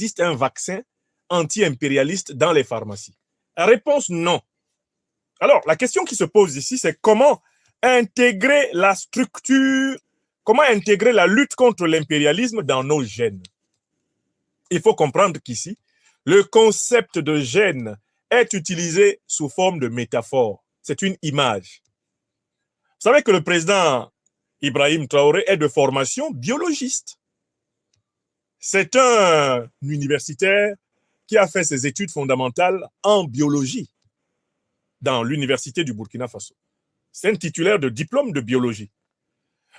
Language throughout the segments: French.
existe un vaccin anti-impérialiste dans les pharmacies? Réponse non. Alors, la question qui se pose ici, c'est comment intégrer la structure, comment intégrer la lutte contre l'impérialisme dans nos gènes. Il faut comprendre qu'ici, le concept de gène est utilisé sous forme de métaphore. C'est une image. Vous savez que le président Ibrahim Traoré est de formation biologiste. C'est un universitaire qui a fait ses études fondamentales en biologie dans l'université du Burkina Faso. C'est un titulaire de diplôme de biologie.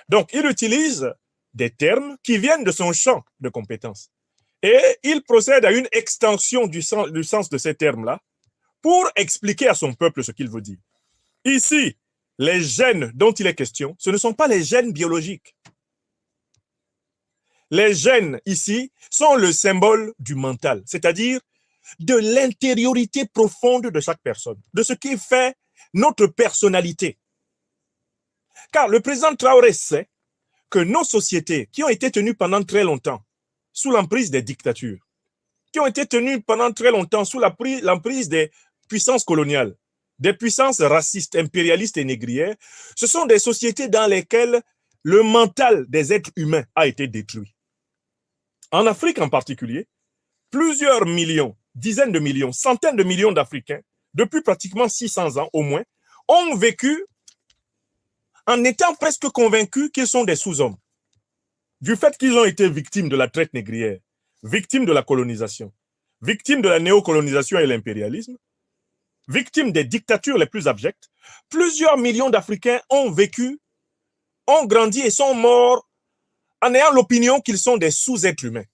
Donc, il utilise des termes qui viennent de son champ de compétences. Et il procède à une extension du sens de ces termes-là pour expliquer à son peuple ce qu'il veut dire. Ici, les gènes dont il est question, ce ne sont pas les gènes biologiques. Les gènes, ici, sont le symbole du mental, c'est-à-dire de l'intériorité profonde de chaque personne, de ce qui fait notre personnalité. Car le président Traoré sait que nos sociétés, qui ont été tenues pendant très longtemps sous l'emprise des dictatures, qui ont été tenues pendant très longtemps sous l'emprise des puissances coloniales, des puissances racistes, impérialistes et négrières, ce sont des sociétés dans lesquelles le mental des êtres humains a été détruit. En Afrique en particulier, plusieurs millions, dizaines de millions, centaines de millions d'Africains, depuis pratiquement 600 ans au moins, ont vécu en étant presque convaincus qu'ils sont des sous-hommes. Du fait qu'ils ont été victimes de la traite négrière, victimes de la colonisation, victimes de la néocolonisation et l'impérialisme, victimes des dictatures les plus abjectes, plusieurs millions d'Africains ont vécu, ont grandi et sont morts en ayant l'opinion qu'ils sont des sous-êtres humains.